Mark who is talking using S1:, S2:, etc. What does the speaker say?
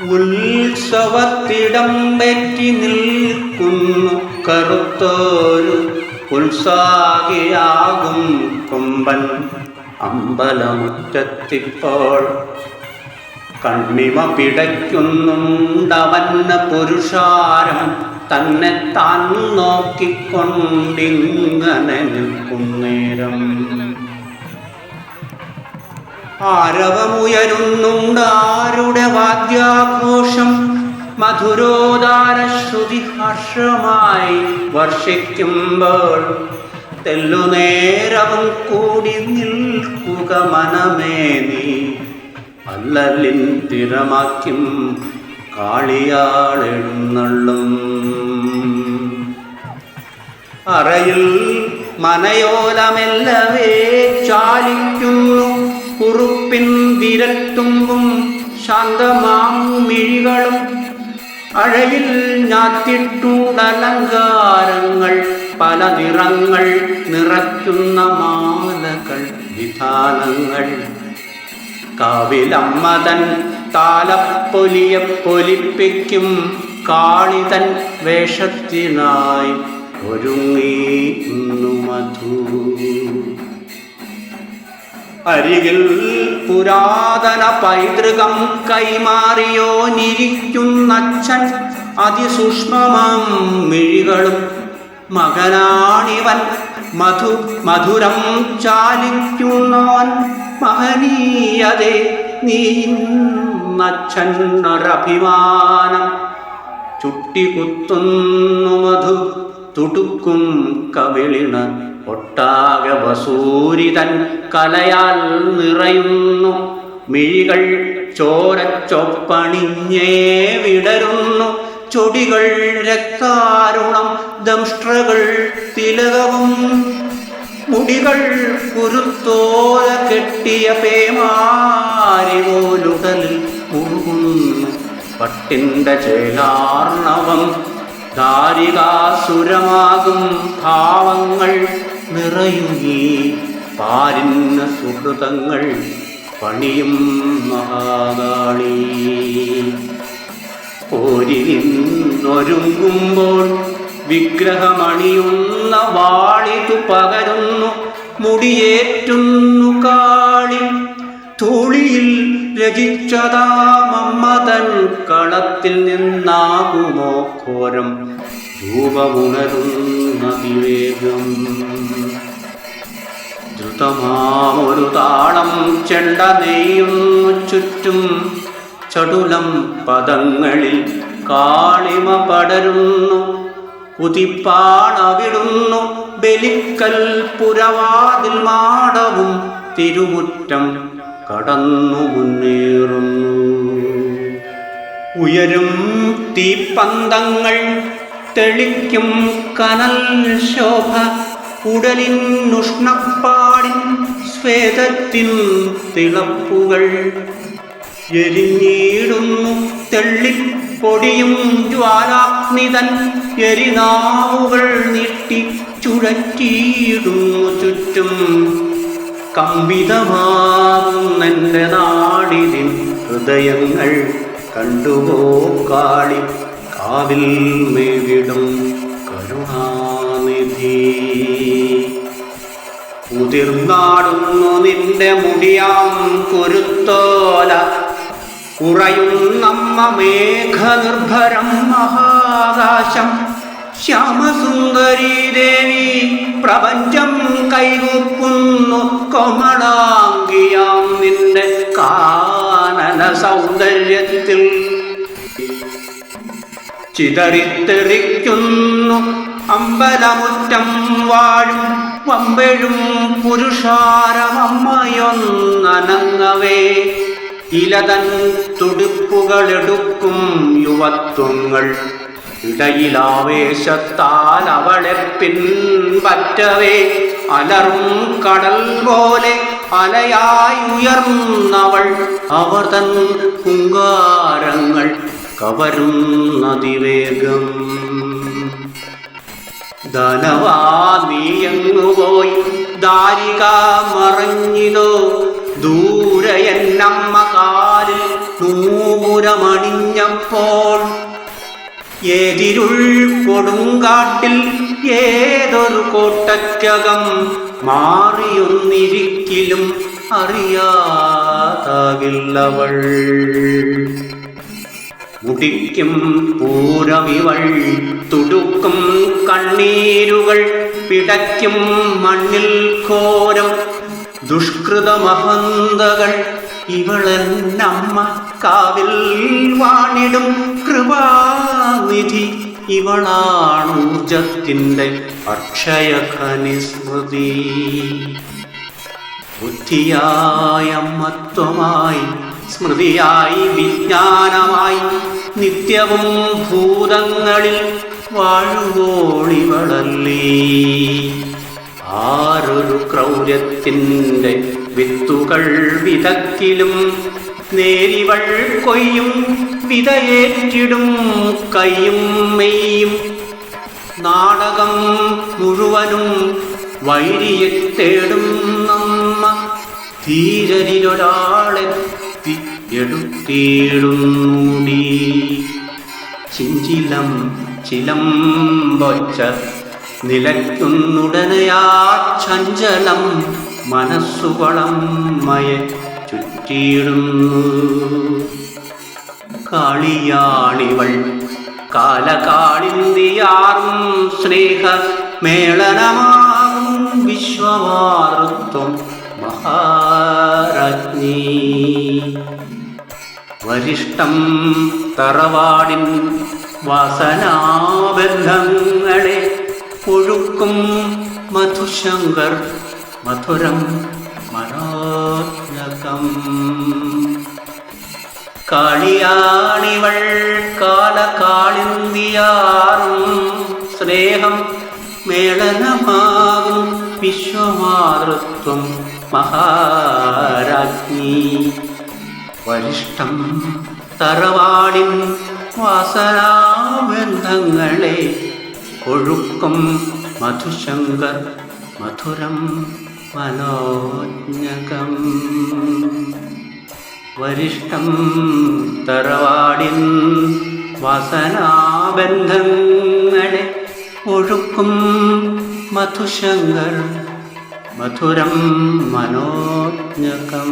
S1: ഉത്സവത്തിടം പറ്റി നിൽക്കുന്നു കറുത്തോരു ഉത്സാഹിയാകും കൊമ്പൻ. അമ്പലമുറ്റത്തിപ്പോൾ കണ്ണിമ പിടയ്ക്കുന്നുണ്ടവന്ന പുരുഷാരം തന്നെ താൻ നോക്കിക്കൊണ്ടിങ്ങനെ നിൽക്കുന്നേരം ആരവമുയരുന്നുണ്ടാരുടെ വാദ്യാഘോഷം. മധുരോദാരശ്രുതി ഹർഷമായി വർഷിക്കുമ്പോൾ തെല്ലുനേരവും കൂടി നിൽക്കുക മനമേ നീ. അല്ലലിൻ തിരമാക്കും കാളിയാളെഴുന്നള്ളും. അറയിൽ മനയോലമെല്ലവേ ചാലിക്കുന്നു. കുറുപ്പിൻ വിരൽത്തുമ്പും ശാന്തമാം മിഴികളും അഴയിൽ ഞാത്തിട്ടുടലങ്കാരങ്ങൾ. പല നിറങ്ങൾ നിറയ്ക്കുന്ന മാലകൾ വിധാനങ്ങൾ. കാവിലമ്മതൻ താലപ്പൊലിയെ പൊലിപ്പിക്കും കാളിതൻ വേഷത്തിനായി ഒരുങ്ങിക്കുന്നു മധു. അരികിൽ പുരാതന പൈതൃകം കൈമാറിയോനിരിക്കുന്നച്ഛൻ. അതിസൂക്ഷ്മമാം മിഴികളും മകനാണിവൻ. മധുരം ചാലിക്കുന്നവൻ മഹനീയതേ നീന്നച്ഛനൊരഭിമാനം. ചുട്ടികുത്തുന്നു മധു തുടുക്കും കവിളിണ. ഒട്ടാകെ വസൂരിതൻ കലയാൽ നിറയുന്നു. മിഴികൾ ചോരച്ചൊപ്പണിഞ്ഞേ വിടരുന്നു. ചൊടികൾ രക്താരുണം ദംഷ്ട്രകൾ തിലകവും. മുടികൾ കുരുത്തോല കെട്ടിയ പേമാരി പോലുടലിൽ മുഴുകുന്നു. പട്ടിൻ്റെ ചേലാർണവം ദാരികാസുരമാകും ഭാവങ്ങൾ നിറയുന്നീ പാരിന്ന സുഹൃതങ്ങൾ പണിയും മഹാകാളി. പോരിനിന്നൊരുങ്ങുമ്പോൾ വിഗ്രഹമണിയുന്ന വാളിതു പകരുന്നു. മുടിയേറ്റുന്നു കാളി. ധൂളിയിൽ രചിച്ചതാമമ്മതൻ കളത്തിൽ നിന്നാകുമോ ഘോരം രൂപമുണരുന്നതിവേഗം. ദ്രുതമാമൊരു താളം ചെണ്ട നെയ്യുന്നു ചുറ്റും. ചടുലം പദങ്ങളിൽ കാളിമ പടരുന്നു. കുതിപ്പാണവിടുന്നു ബലിക്കൽ പുരവാതിൽ മാടവും. തിരുമുറ്റം കടന്നു മുന്നേറുന്നു. ഉയരും തീപ്പന്തങ്ങൾ തെളിക്കും കനൽ ശോഭ. ഉടലിനുഷ്ണപ്പാടിൻ സ്വേദത്തിൻ തിളപ്പുകൾ എരിഞ്ഞിടുന്നു. തെള്ളിപ്പൊടിയും ജ്വാലാഗ്നിതൻ എരിനാവുകൾ നീട്ടി ചുഴറ്റിയിടുന്നു ചുറ്റും. കമ്പിതമാകുന്നെൻ്റെ നാടിതിൻ ഹൃദയങ്ങൾ. കണ്ടുപോ കാളി കാവിൽ മേവിടും കരുണാനിധി. ഉതിർന്നാടുന്നു നിന്റെ മുടിയാം കുരുത്തോല. കുറയുന്നമ്മ മേഘനിർഭരം മഹാകാശം. ശ്യാമസുന്ദരീ ദേവി പ്രപഞ്ചം കൈകൂപ്പുന്നു. കോമളാംഗിയാം നിന്റെ കാനന സൗന്ദര്യത്തിൽ ചിതറിത്തെറിക്കുന്നു അമ്പലമുറ്റം വാഴും വമ്പഴും പുരുഷാരമമ്മയൊന്നനങ്ങവേ. ഇലതൻ തുടുപ്പുകളെടുക്കും യുവത്വങ്ങൾ. ഇടയിലാവേശത്താൽ അവളെ പിൻപറ്റവേ. അലറും കടൽ പോലെ അലയായി ഉയർന്നവൾ. അവർ തൻ ഹുങ്കാരങ്ങൾ കവരുന്നതിവേഗം. ധനവാ നീയങ്ങുപോയി ദാരിക മറഞ്ഞിതോ. ദൂരെ എന്നമ്മ കാലിൽ നൂപുരമണിഞ്ഞപ്പോൾ ഏതിരുൾ കൊടുങ്കാട്ടിൽ ഏതൊരു കോട്ടറ്റകം മാറിയൊന്നിരിക്കിലും അറിയാതാകില്ലവൾ. മുടിക്കും പൂരമിവൾ തുടുക്കും കണ്ണീരുകൾ പിടയ്ക്കും മണ്ണിൽ ഘോരം ദുഷ്കൃതമഹന്തകൾ. ഇവളെന്നമ്മ കാവിൽ വാണിടും കൃപാനിധി. ഇവളാണൂർജത്തിൻ്റെ അക്ഷയഖനിസ്മൃതി. ബുദ്ധിയായ അമ്മത്വമായി സ്മൃതിയായി വിജ്ഞാനമായി നിത്യവും ഭൂതങ്ങളിൽ വാഴുവോളിവളല്ലേ. ആരൊരു ക്രൗര്യത്തിൻ്റെ വിത്തുകൾ വിതക്കിലും നേരിവൾ കൊയ്യും വിതയേറ്റിടും കയ്യും മെയ്യും. നാടകം മുഴുവനും വൈരിയെ തേടും നമ്മ ധീരരിലൊരാളെത്തി എടുത്തിടുന്നൂടി. ചിഞ്ചിലം ചിലമ്പൊച്ച നിലയ്ക്കുന്നുടനെയാ ചഞ്ചലം മനസ്സുകളമ്മയെ ചുറ്റിയിടുന്നു. കാളിയാണിവൾ കാലകാളിന്തിയാറും സ്നേഹ മേളനമാകും വിശ്വമാതൃത്വം മഹാരാജ്ഞി. വരിഷ്ടം തറവാടിൻ വാസനാബന്ധങ്ങളെ ഒഴുക്കും മധുശങ്കർ മധുരം മനോജ്ഞകം. കാളിയാണിവൾ കാലകാളിന്തിയാറും സ്നേഹം മേളനമാകും വിശ്വമാതൃത്വം മഹാരാജ്ഞി. വരിഷ്ടം തറവാടിൻ വാസനാബന്ധങ്ങളെ ഒഴുക്കും മധുശങ്കർ മധുരം മനോജ്ഞകം. വരിഷ്ടം തറവാടിൻ വാസനാബന്ധങ്ങളെ ഒഴുക്കും മധുശങ്കർ മധുരം മനോജ്ഞകം.